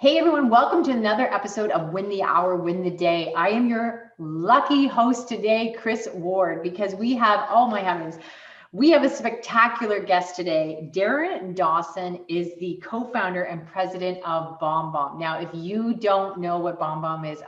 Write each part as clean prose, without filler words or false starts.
Hey everyone, welcome to another episode of Win the Hour, Win the Day. I am your lucky host today, Chris Ward, because we have, oh my heavens, we have a spectacular guest today. Darin Dawson is the co-founder and president of BombBomb. Now, if you don't know what BombBomb is,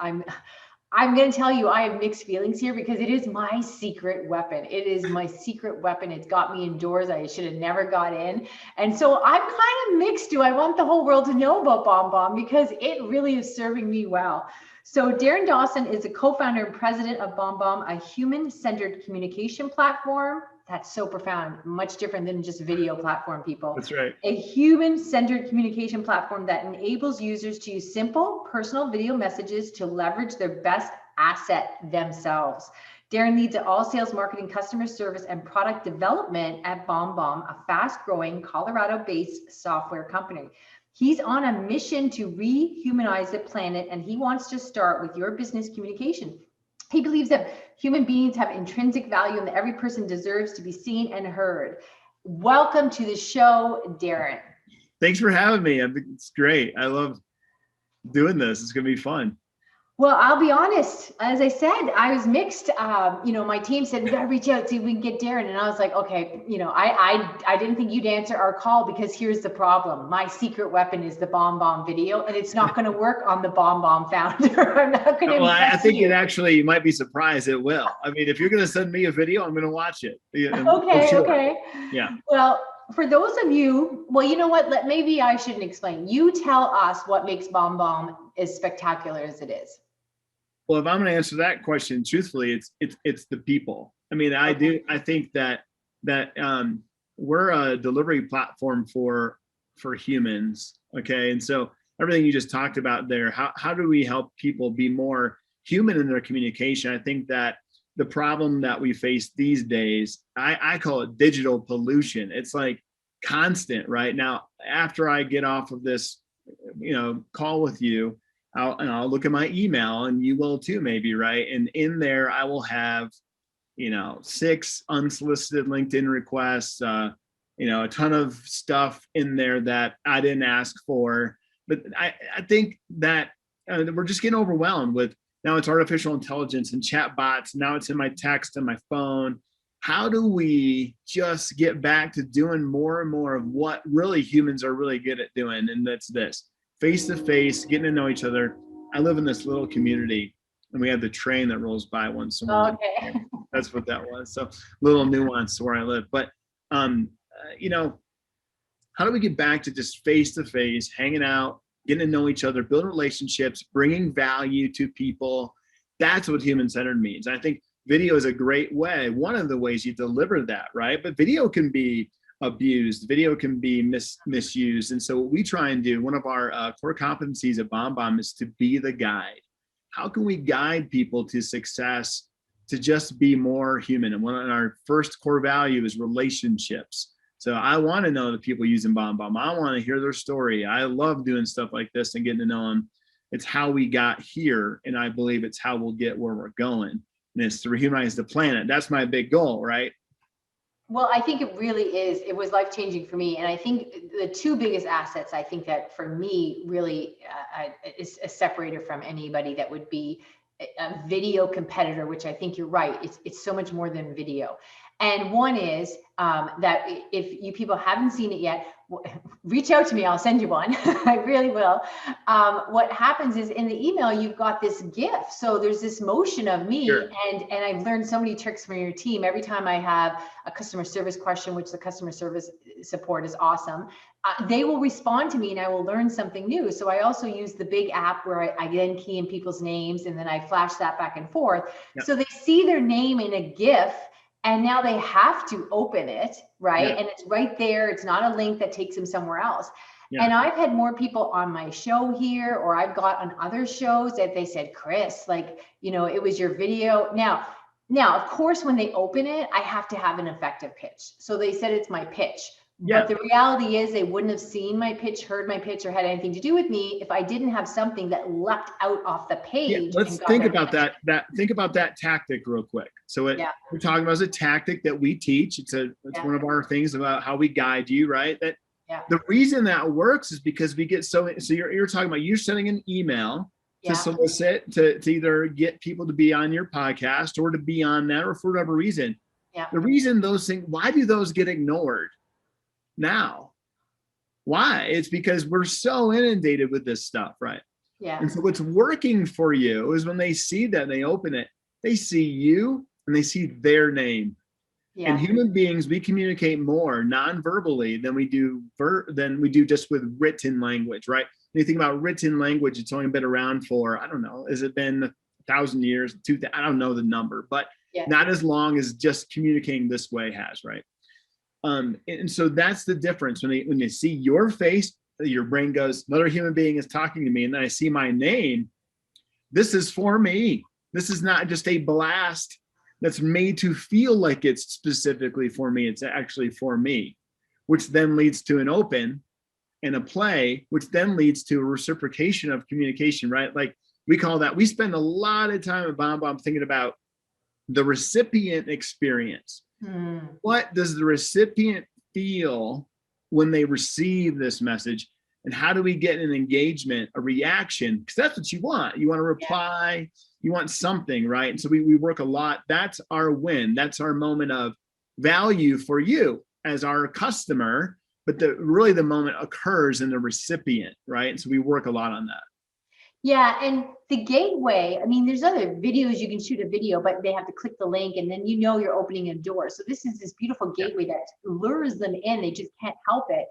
I'm going to tell you, I have mixed feelings here because it is my secret weapon. It is my secret weapon. It's got me indoors. I should have never got in. And so I'm kind of mixed. Do I want the whole world to know about BombBomb? Because it really is serving me well. So Darin Dawson is a co-founder and president of BombBomb, a human-centered communication platform. That's so profound, much different than just video platform, people. That's right. A human-centered communication platform that enables users to use simple, personal video messages to leverage their best asset, themselves. Darin leads all sales, marketing, customer service, and product development at BombBomb, a fast-growing Colorado-based software company. He's on a mission to rehumanize the planet, and he wants to start with your business communication. He believes that human beings have intrinsic value and that every person deserves to be seen and heard. Welcome to the show, Darin. Thanks for having me. It's great. I love doing this. It's going to be fun. Well, I'll be honest. As I said, I was mixed. My team said, we got to reach out, see if we can get Darin. And I was like, okay, I didn't think you'd answer our call because here's the problem. My secret weapon is the BombBomb video, and it's not going to work on the BombBomb founder. I'm not going to. Well, I think it actually, you might be surprised it will. I mean, if you're going to send me a video, I'm going to watch it. Okay. Yeah. Well, for those of you, well, you know what? Maybe I shouldn't explain. You tell us what makes BombBomb as spectacular as it is. Well, if I'm going to answer that question truthfully, it's the people. I mean, I think that we're a delivery platform for humans. Okay, and so everything you just talked about there, how do we help people be more human in their communication? I think that the problem that we face these days, I call it digital pollution. It's like constant right now. After I get off of this, call with you, I'll look at my email, and you will too, maybe, right? And in there, I will have, 6 unsolicited LinkedIn requests, a ton of stuff in there that I didn't ask for. But I think that we're just getting overwhelmed with, now it's artificial intelligence and chat bots. Now it's in my text and my phone. How do we just get back to doing more and more of what really humans are really good at doing? And that's this. Face-to-face, getting to know each other. I live in this little community, and we have the train that rolls by once in a while. Okay. That's what that was. So little nuance to where I live. But, how do we get back to just face-to-face, hanging out, getting to know each other, building relationships, bringing value to people? That's what human-centered means. I think video is a great way, one of the ways you deliver that, right? But video can be abused, video can be misused. And so what we try and do, one of our core competencies at BombBomb is to be the guide. How can we guide people to success, to just be more human? And one of our first core value is relationships. So I want to know the people using BombBomb. I want to hear their story. I love doing stuff like this and getting to know them. It's how we got here, and I believe it's how we'll get where we're going. And it's to rehumanize the planet. That's my big goal, right? Well, I think it really is. It was life-changing for me. And I think the 2 biggest assets, I think that for me really is a separator from anybody that would be a video competitor, which I think you're right. It's so much more than video. And one is that if you people haven't seen it yet, reach out to me. I'll send you one. I really will. What happens is in the email, you've got this GIF. So there's this motion of me, Sure. and I've learned so many tricks from your team. Every time I have a customer service question, which the customer service support is awesome, they will respond to me and I will learn something new. So I also use the big app where I then key in people's names and then I flash that back and forth. Yep. So they see their name in a GIF. And now they have to open it, right? Yeah. And it's right there. It's not a link that takes them somewhere else. Yeah. And I've had more people on my show here, or I've got on other shows that they said, Chris, it was your video. Now, of course, when they open it, I have to have an effective pitch. So they said it's my pitch. Yeah. But the reality is they wouldn't have seen my pitch, heard my pitch, or had anything to do with me if I didn't have something that leapt out off the page. Yeah, let's think about that. Think about that tactic real quick. So we're talking about a tactic that we teach. It's one of our things about how we guide you, right? That Yeah. The reason that works is because we get so you're talking about you sending an email to solicit to either get people to be on your podcast or to be on that, or for whatever reason. Yeah. The reason those things, why do those get ignored now? Why? It's because we're so inundated with this stuff, right? Yeah. And so what's working for you is when they see that and they open it, they see you and they see their name. Yeah. And human beings, we communicate more non-verbally than we do just with written language, right? When you think about written language, it's only been around for, I don't know, has it been 1,000 years? I don't know the number, but not as long as just communicating this way has, right? And so that's the difference. When they see your face, your brain goes, another human being is talking to me, and then I see my name. This is for me. This is not just a blast that's made to feel like it's specifically for me. It's actually for me, which then leads to an open and a play, which then leads to a reciprocation of communication, right? Like we spend a lot of time at BombBomb thinking about the recipient experience. What does the recipient feel when they receive this message? And how do we get an engagement, a reaction? Because that's what you want. You want to reply. You want something, right? And so we work a lot. That's our win. That's our moment of value for you as our customer. But really the moment occurs in the recipient, right? And so we work a lot on that. Yeah, and the gateway, I mean, there's other videos, you can shoot a video, but they have to click the link and then you're opening a door. So this is this beautiful gateway that lures them in. They just can't help it.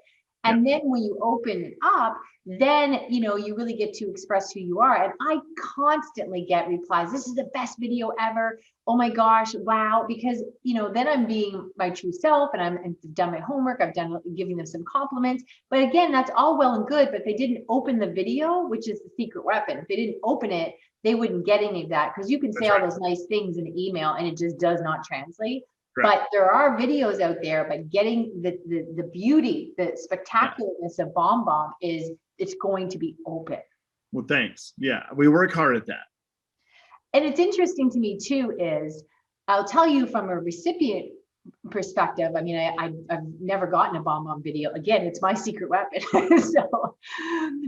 And then when you open it up, then, you really get to express who you are. And I constantly get replies. This is the best video ever. Oh my gosh, wow. Because, then I'm being my true self and I've done my homework. I've done giving them some compliments. But again, that's all well and good, but they didn't open the video, which is the secret weapon. If they didn't open it, they wouldn't get any of that, because you can say all those nice things in an email and it just does not translate. But there are videos out there, but getting the beauty, the spectacularness of BombBomb it's going to be open. Well, thanks. Yeah, we work hard at that. And it's interesting to me too, is I'll tell you from a recipient perspective. I mean, I've never gotten a BombBomb video. Again, it's my secret weapon. So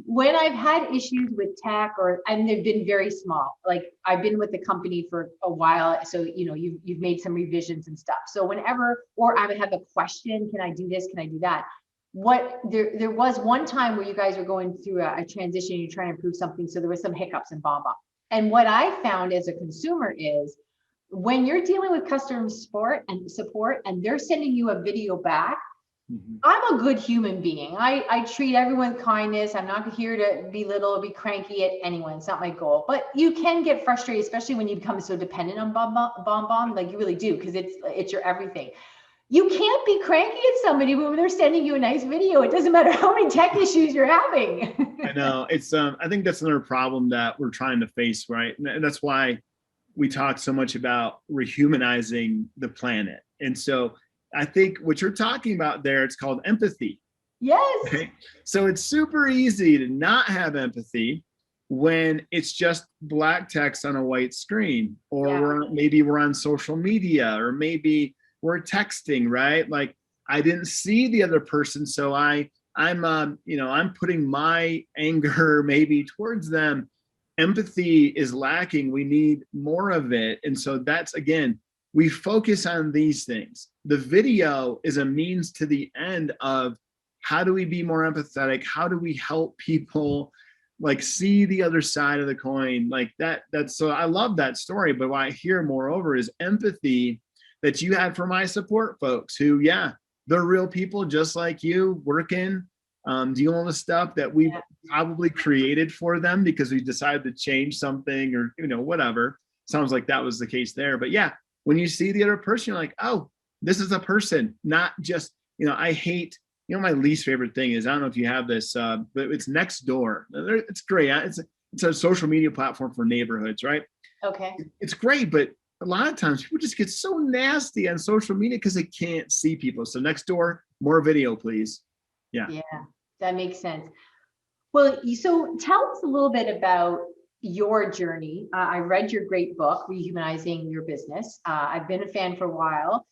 when I've had issues with tech and they've been very small, like I've been with the company for a while. So, you've made some revisions and stuff. So whenever, or I would have a question, can I do this? Can I do that? There was one time where you guys were going through a transition, you're trying to improve something. So there was some hiccups in BombBomb. And what I found as a consumer is, when you're dealing with customer support and they're sending you a video back, I'm a good human being. I treat everyone with kindness. I'm not here to belittle or be cranky at anyone. It's not my goal. But you can get frustrated, especially when you become so dependent on BombBomb, like you really do, because it's your everything. You can't be cranky at somebody when they're sending you a nice video. It doesn't matter how many tech issues you're having. I know. It's I think that's another problem that we're trying to face, right? And that's why we talk so much about rehumanizing the planet. And so I think what you're talking about there, it's called empathy. Yes. Okay? So it's super easy to not have empathy when it's just black text on a white screen, or maybe we're on social media, or maybe we're texting, right? Like I didn't see the other person, so I'm putting my anger maybe towards them. Empathy is lacking. We need more of it. And so that's, again, we focus on these things. The video is a means to the end of how do we be more empathetic? How do we help people like see the other side of the coin? Like that's so I love that story. But what I hear moreover is empathy that you had for my support folks who, they're real people just like you, working, dealing with stuff that we probably created for them because we decided to change something or, whatever. Sounds like that was the case there. But when you see the other person, you're like, oh, this is a person, not just, I hate, my least favorite thing is, I don't know if you have this, but it's Nextdoor. It's great. It's a social media platform for neighborhoods, right? Okay. It's great, but a lot of times people just get so nasty on social media because they can't see people. So Nextdoor, more video, please. Yeah, that makes sense. Well, so tell us a little bit about your journey. I read your great book, Rehumanizing Your Business. I've been a fan for a while.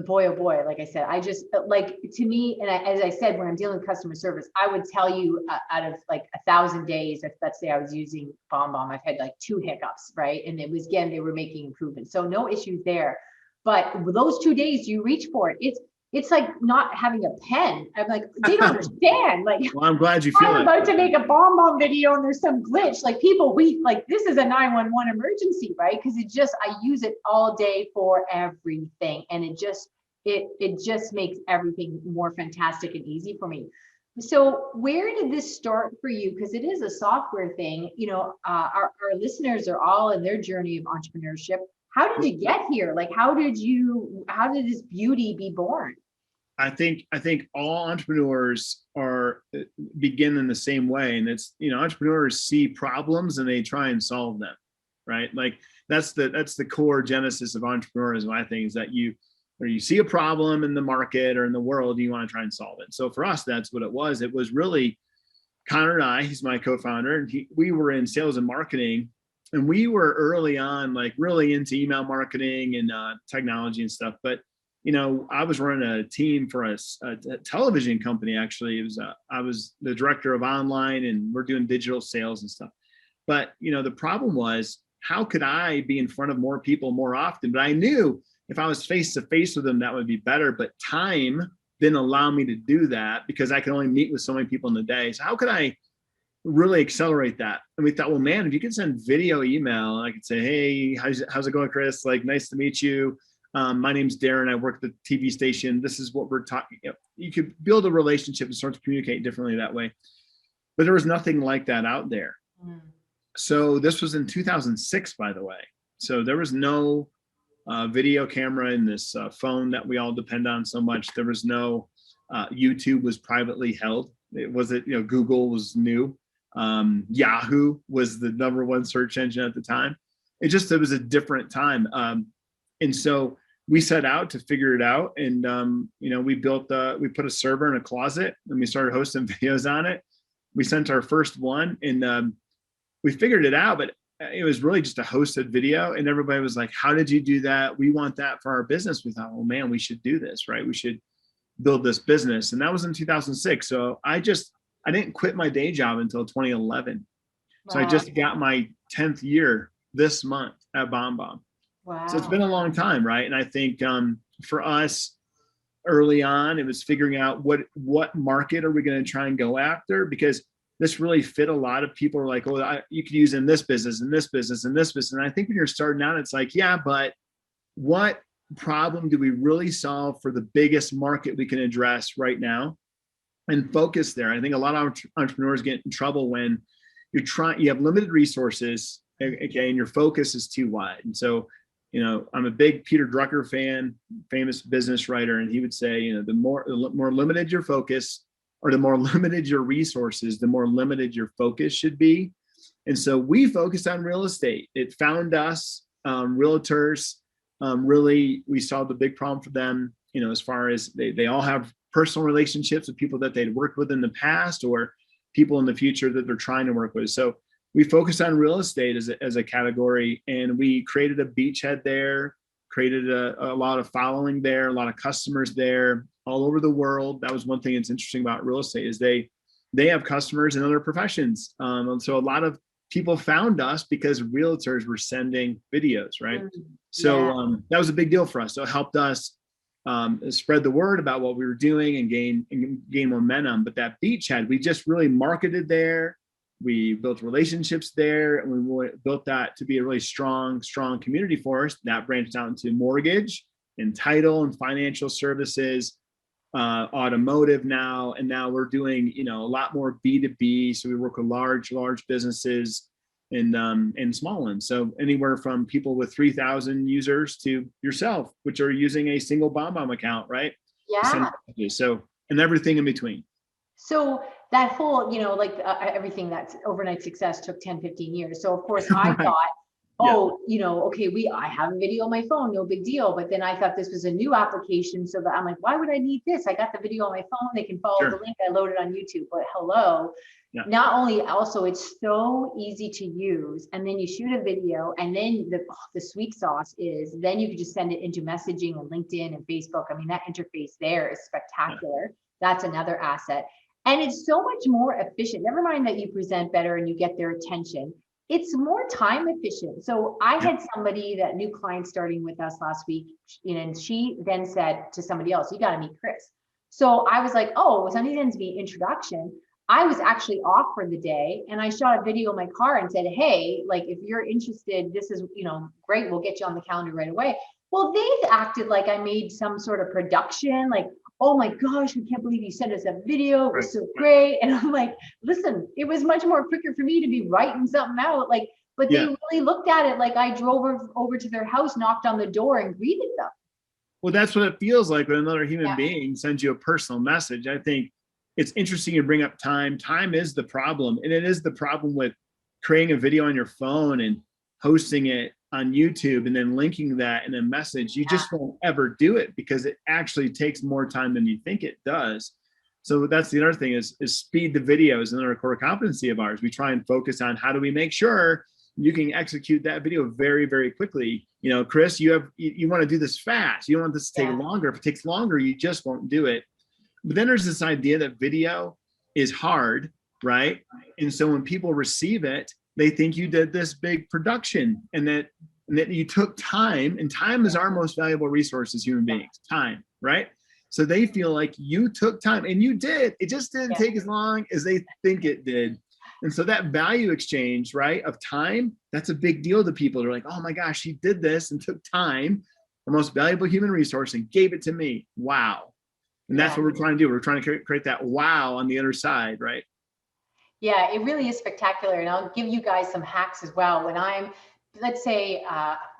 boy, oh boy, like I said, I just like, to me, and as I said, when I'm dealing with customer service, I would tell you out of like 1,000 days, if let's say I was using BombBomb, I've had like 2 hiccups, right? And it was, again, they were making improvements. So no issues there. But those 2 days you reach for it, it's like not having a pen. I'm like, they don't understand. Like, well, I'm glad you feel I'm it. about to make a BombBomb video and there's some glitch. Like people, like this is a 911 emergency, right? Because I use it all day for everything, and it just makes everything more fantastic and easy for me. So where did this start for you? Because it is a software thing. Our listeners are all in their journey of entrepreneurship. How did you get here? Like, how did this beauty be born? I think all entrepreneurs begin in the same way, and it's, entrepreneurs see problems and they try and solve them, right? Like that's the core genesis of entrepreneurism. I think is that you see a problem in the market or in the world, you want to try and solve it. So for us, that's what it was. It was really Connor and I. He's my co-founder, and we were in sales and marketing, and we were early on like really into email marketing and technology and stuff, but I was running a team for a television company. Actually, I was the director of online, and we're doing digital sales and stuff. But the problem was, how could I be in front of more people more often? But I knew if I was face to face with them, that would be better. But time didn't allow me to do that because I could only meet with so many people in the day. So how could I really accelerate that? And we thought, well, man, if you could send video email, and I could say, hey, how's it going, Chris? Like, nice to meet you. My name's Darin. I work at the TV station. This is what we're talking. You could build a relationship and start to communicate differently that way. But there was nothing like that out there. Mm. So this was in 2006, by the way. So there was no video camera in this phone that we all depend on so much. There was no YouTube was privately held. Google was new. Yahoo was the #1 search engine at the time. It was a different time. And so we set out to figure it out. And, we put a server in a closet and we started hosting videos on it. We sent our first one, and we figured it out, but it was really just a hosted video. And everybody was like, how did you do that? We want that for our business. We thought, oh man, we should do this, right? We should build this business. And that was in 2006. So I didn't quit my day job until 2011. Wow. So I just got my 10th year this month at BombBomb. Wow. So it's been a long time, right? And I think for us early on, it was figuring out what market are we going to try and go after, because this really fit a lot of people. Are like, oh, you could use in this business, in this business, in this business. And I think when you're starting out, it's like, yeah, but what problem do we really solve for the biggest market we can address right now, and focus there? I think a lot of entrepreneurs get in trouble when you have limited resources, okay, and your focus is too wide. And so, I'm a big Peter Drucker fan, famous business writer, and he would say, the more limited your focus, or the more limited your resources, the more limited your focus should be. And so we focused on real estate. It found us, realtors. Really, we solved a big problem for them, as far as they all have personal relationships with people that they'd worked with in the past, or people in the future that they're trying to work with. So we focused on real estate as a category, and we created a beachhead there, created a lot of following there, a lot of customers there all over the world. That was one thing that's interesting about real estate, is they have customers in other professions. And so a lot of people found us because realtors were sending videos, right? So that was a big deal for us. So it helped us spread the word about what we were doing and gain momentum. But that beachhead, we just really marketed there. We built relationships there, and we built that to be a really strong community for us. That branched out into mortgage and title and financial services, automotive now. And now we're doing, a lot more B2B. So we work with large businesses and small ones. So anywhere from people with 3,000 users to yourself, which are using a single BombBomb account, right? Yeah. So, and everything in between. So that whole, everything that's overnight success took 10, 15 years. So of course I thought, Yeah. oh, okay, I have a video on my phone, no big deal. But then I thought this was a new application. So that I'm like, why would I need this? I got the video on my phone. They can follow the Sure. link. I loaded on YouTube. But hello, Yeah. not only also it's so easy to use, and then you shoot a video, and then the sweet sauce is then you can just send it into messaging and LinkedIn and Facebook. I mean, that interface there is spectacular. That's another asset. And it's so much more efficient. Never mind that you present better and you get their attention. It's more time efficient. So I had somebody, that new client starting with us last week, and she then said to somebody else, you got to meet Chris. So I was like, oh, somebody sends me introduction. I was actually off for the day, and I shot a video in my car and said, hey, like, if you're interested, this is, great. We'll get you on the calendar right away. Well, they acted like I made some sort of production, like, oh my gosh, we can't believe you sent us a video. It was so great. And I'm like, listen, it was much more quicker for me to be writing something out. Like, but they really looked at it like I drove over to their house, knocked on the door, and greeted them. Well, that's what it feels like when another human being sends you a personal message. I think it's interesting you bring up time. Time is the problem. And it is the problem with creating a video on your phone and hosting it on YouTube and then linking that in a message. You just won't ever do it because it actually takes more time than you think it does. So that's the other thing is speed the videos, another core competency of ours. We try and focus on how do we make sure you can execute that video very, very quickly. Chris, you want to do this fast. You don't want this to take longer. If it takes longer, you just won't do it. But then there's this idea that video is hard, right? And so when people receive it, they think you did this big production and that you took time, and time is our most valuable resource as human beings, time, right? So they feel like you took time, and you did. It just didn't take as long as they think it did. And so that value exchange, right, of time, that's a big deal to people. They're like, oh my gosh, she did this and took time, the most valuable human resource, and gave it to me. Wow. And that's what we're trying to do. We're trying to create that wow on the other side, right? Yeah, it really is spectacular. And I'll give you guys some hacks as well. When let's say,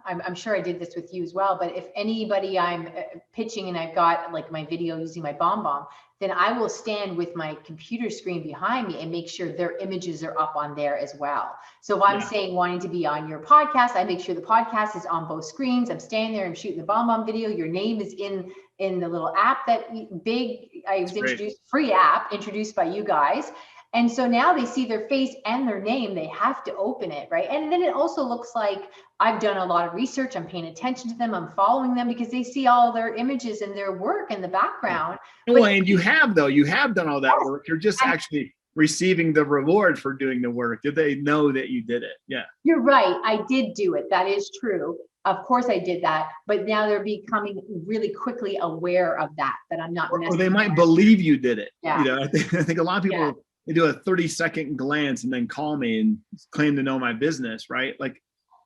I'm sure I did this with you as well, but if anybody I'm pitching and I've got like my video using my BombBomb, then I will stand with my computer screen behind me and make sure their images are up on there as well. So if I'm saying wanting to be on your podcast, I make sure the podcast is on both screens. I'm standing there, I'm shooting the BombBomb video. Your name is in the little app I was introduced, free app introduced by you guys. And so now they see their face and their name, they have to open it, right? And then it also looks like I've done a lot of research, I'm paying attention to them, I'm following them because they see all their images and their work in the background. Well, and you have done all that work. You're just actually receiving the reward for doing the work. Did they know that you did it? Yeah. You're right, I did do it, that is true. Of course I did that, but now they're becoming really quickly aware of that I'm not messing. Or they might believe you did it. Yeah. I think a lot of people, they do a 30-second glance and then call me and claim to know my business, right? Like,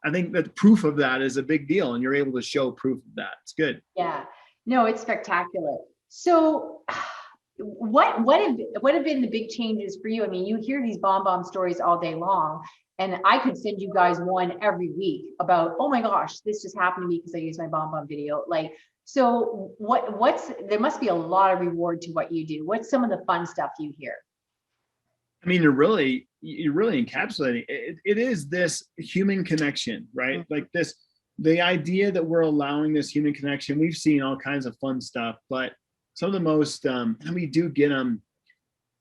I think that proof of that is a big deal, and you're able to show proof of that. It's good. Yeah, no, it's spectacular. So what have been the big changes for you? I mean, you hear these BombBomb stories all day long, and I could send you guys one every week about, oh my gosh, this just happened to me because I used my BombBomb video. Like, so there must be a lot of reward to what you do. What's some of the fun stuff you hear? I mean, you're really encapsulating it. It is this human connection, right? Like the idea that we're allowing this human connection. We've seen all kinds of fun stuff, but some of the most, and we do get them,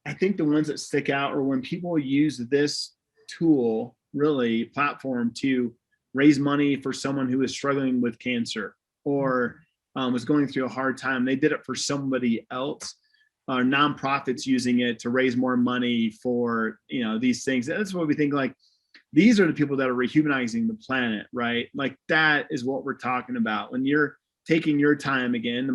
I think the ones that stick out are when people use this tool, really platform, to raise money for someone who is struggling with cancer or was going through a hard time. They did it for somebody else. Nonprofits using it to raise more money for these things. That's what we think, like, these are the people that are rehumanizing the planet, right? Like, that is what we're talking about. When you're taking your time, again, the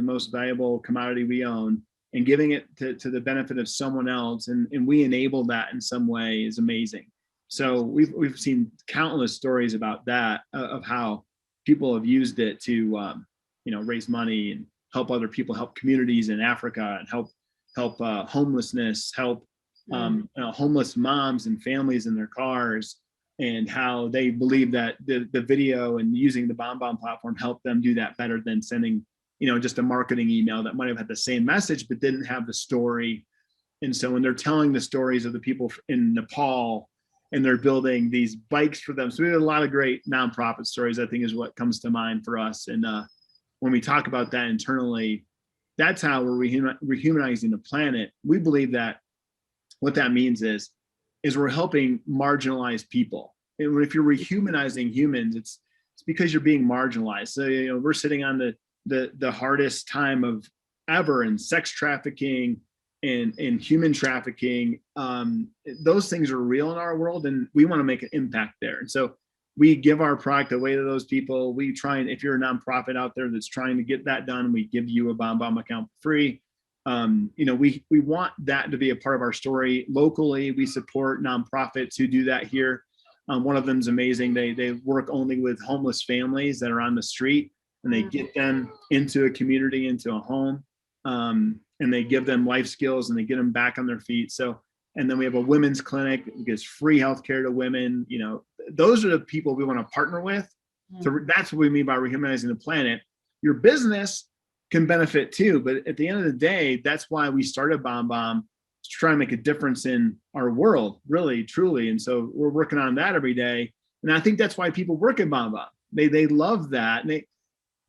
most valuable commodity we own, and giving it to the benefit of someone else, and we enable that in some way, is amazing. So we've seen countless stories about that, of how people have used it to raise money and help other people, help communities in Africa, and help homelessness, help homeless moms and families in their cars, and how they believe that the video and using the BombBomb platform helped them do that better than sending just a marketing email that might have had the same message but didn't have the story. And so when they're telling the stories of the people in Nepal and they're building these bikes for them. So we have a lot of great nonprofit stories, I think, is what comes to mind for us. And when we talk about that internally, that's how we're rehumanizing the planet. We believe that what that means is we're helping marginalized people. And if you're rehumanizing humans, it's because you're being marginalized. So, we're sitting on the hardest time of ever in sex trafficking and human trafficking. Those things are real in our world, and we want to make an impact there. And so we give our product away to those people. We try, and if you're a nonprofit out there that's trying to get that done, we give you a BombBomb account for free. We want that to be a part of our story. Locally, we support nonprofits who do that here. One of them is amazing. They work only with homeless families that are on the street, and they get them into a community, into a home, and they give them life skills, and they get them back on their feet. So, and then we have a women's clinic that gives free healthcare to women. Those are the people we want to partner with. So that's what we mean by rehumanizing the planet. Your business can benefit too, but at the end of the day, that's why we started BombBomb, to try and make a difference in our world, really, truly. And so we're working on that every day. And I think that's why people work at BombBomb. They love that. And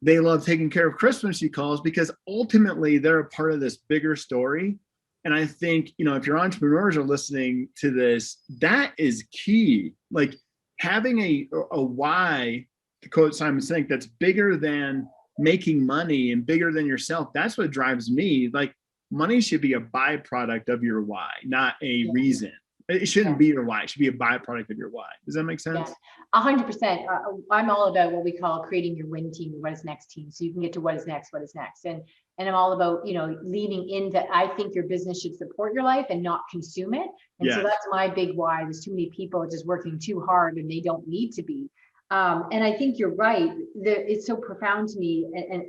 they love taking care of Christmas calls, because ultimately they're a part of this bigger story. And I think, if your entrepreneurs are listening to this, that is key. Like having a why, to quote Simon Sinek, that's bigger than making money and bigger than yourself. That's what drives me. Like money should be a byproduct of your why, not a reason. It shouldn't be your why. It should be a byproduct of your why. Does that make sense? 100%. I'm all about what we call creating your win team, what is next team. So you can get to what is next. And I'm all about, leaning into, I think your business should support your life and not consume it. And so that's my big why. There's too many people just working too hard, and they don't need to be. And I think you're right. It's so profound to me, and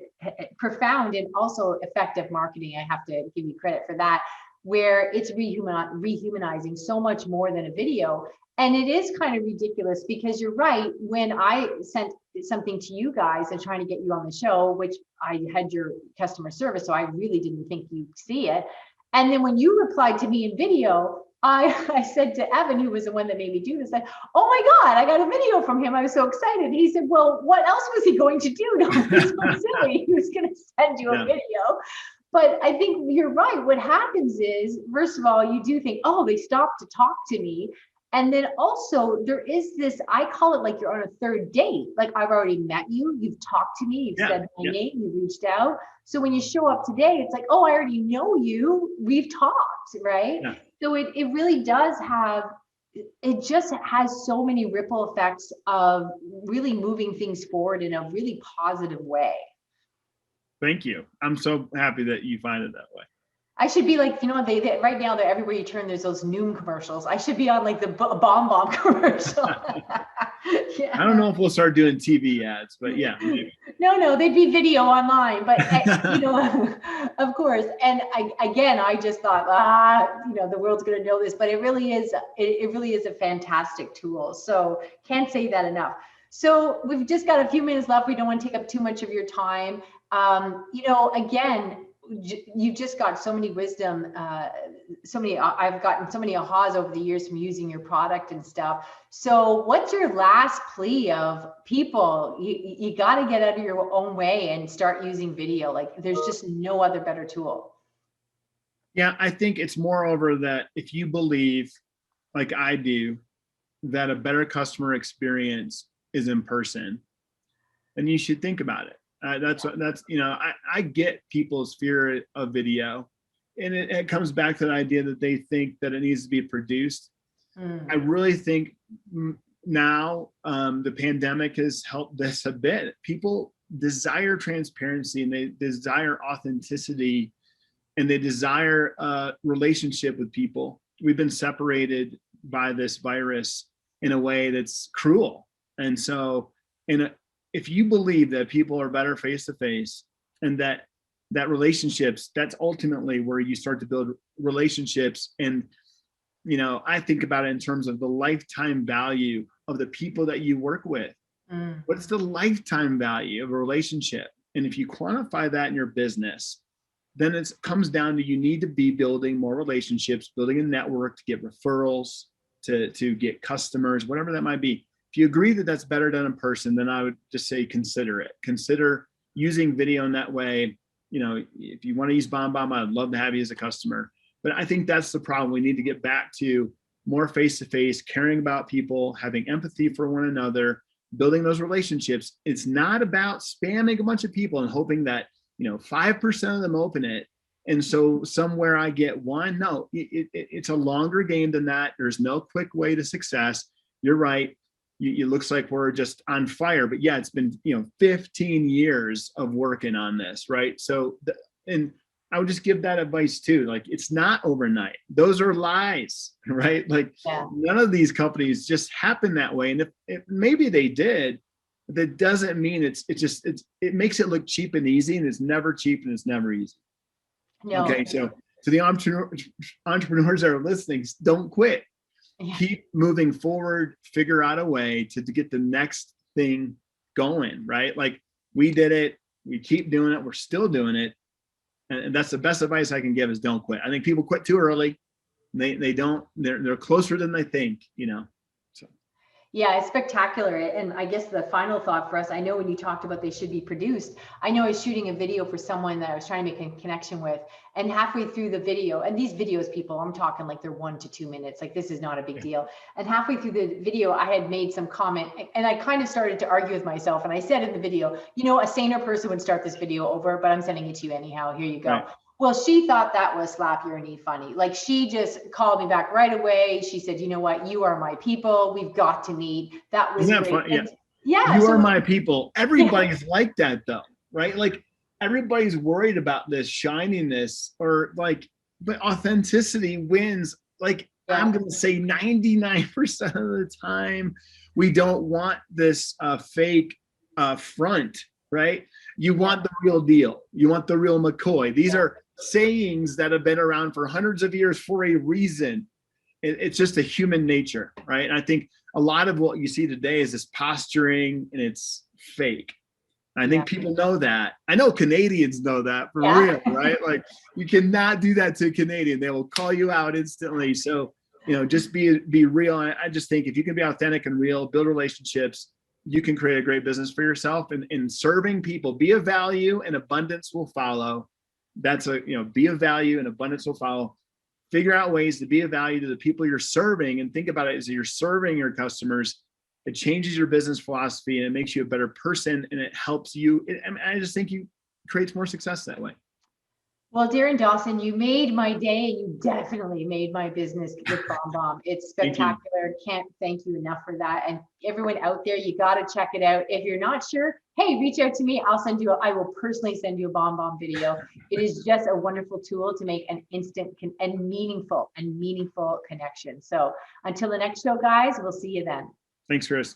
profound and also effective marketing. I have to give you credit for that, where it's rehumanizing so much more than a video. And it is kind of ridiculous, because you're right. When I sent something to you guys and trying to get you on the show, which I had your customer service, so I really didn't think you'd see it. And then when you replied to me in video, I said to Evan, who was the one that made me do this, oh my God, I got a video from him. I was so excited. He said, well, what else was he going to do? Don't be so silly. He was going to send you a video. But I think you're right. What happens is, first of all, you do think, oh, they stopped to talk to me. And then also there is this, I call it like you're on a third date. Like I've already met you, you've talked to me, you've said my name, you reached out. So when you show up today, it's like, oh, I already know you, we've talked, right? Yeah. So it really does have, it just has so many ripple effects of really moving things forward in a really positive way. Thank you. I'm so happy that you find it that way. I should be like, they right now, they're everywhere you turn, there's those Noom commercials. I should be on like the BombBomb commercial. I don't know if we'll start doing TV ads, but yeah. Maybe. No, they'd be video online, but of course. And I just thought, the world's going to know this, but it really is a fantastic tool. So can't say that enough. So we've just got a few minutes left. We don't want to take up too much of your time. Again, you've just got so many wisdom, I've gotten so many ahas over the years from using your product and stuff. So what's your last plea of people? You got to get out of your own way and start using video. Like there's just no other better tool. Yeah, I think it's moreover that if you believe, like I do, that a better customer experience is in person, then you should think about it. I get people's fear of video, and it comes back to the idea that they think that it needs to be produced. I really think now the pandemic has helped this a bit. People desire transparency, and they desire authenticity, and they desire a relationship with people. We've been separated by this virus in a way that's cruel. And so if you believe that people are better face to face, and that relationships, that's ultimately where you start to build relationships. And, I think about it in terms of the lifetime value of the people that you work with. What's the lifetime value of a relationship? And if you quantify that in your business, then it comes down to, you need to be building more relationships, building a network to get referrals, to get customers, whatever that might be. If you agree that that's better done in person, then I would just say consider it. Consider using video in that way. You know, if you want to use BombBomb, I'd love to have you as a customer. But I think that's the problem. We need to get back to more face-to-face, caring about people, having empathy for one another, building those relationships. It's not about spamming a bunch of people and hoping that, you know, 5% of them open it. And so somewhere I get one. No, it's a longer game than that. There's no quick way to success. You're right. It looks like we're just on fire, but yeah, it's been, you know, 15 years of working on this, right? So, and I would just give that advice too. Like, it's not overnight. Those are lies, right? Like, none of these companies just happen that way. And if maybe they did, that doesn't mean it makes it look cheap and easy, and it's never cheap and it's never easy. No. Okay, so to the entrepreneurs that are listening, don't quit. Yeah. Keep moving forward, figure out a way to get the next thing going, right? Like, we did it, we keep doing it, we're still doing it. And that's the best advice I can give, is don't quit. I think people quit too early. They're closer than they think, you know. So. Yeah, it's spectacular. And I guess the final thought for us, I know when you talked about they should be produced, I know I was shooting a video for someone that I was trying to make a connection with, and halfway through the video, and these videos, people, I'm talking like they're 1 to 2 minutes, like this is not a big deal. And halfway through the video, I had made some comment, and I kind of started to argue with myself. And I said in the video, you know, a saner person would start this video over, but I'm sending it to you anyhow. Here you go. Right. Well, she thought that was slap your knee funny. Like, she just called me back right away. She said, you know what? You are my people. We've got to meet. That was great. Fun? Yeah. Yeah. You are my people. Everybody's like that though, right? Like, everybody's worried about this shininess, or like, but authenticity wins. Like, I'm going to say 99% of the time, we don't want this fake front, right? You want the real deal. You want the real McCoy. These are sayings that have been around for hundreds of years for a reason. It's just a human nature, right? And I think a lot of what you see today is this posturing, and it's fake. I think people know that. I know Canadians know that for real, right? Like, you cannot do that to a Canadian. They will call you out instantly. So, you know, just be real. I just think if you can be authentic and real, build relationships, you can create a great business for yourself. And in serving people, be of value and abundance will follow. That's be of value and abundance will follow. Figure out ways to be of value to the people you're serving, and think about it as you're serving your customers. It changes your business philosophy, and it makes you a better person, and it helps you. I just think you creates more success that way. Well, Darin Dawson, you made my day. You definitely made my business with BombBomb. It's spectacular. Can't thank you enough for that. And everyone out there, you got to check it out. If you're not sure, hey, reach out to me. I will personally send you a BombBomb video. It is just a wonderful tool to make an instant and meaningful connection. So until the next show, guys, we'll see you then. Thanks, Chris.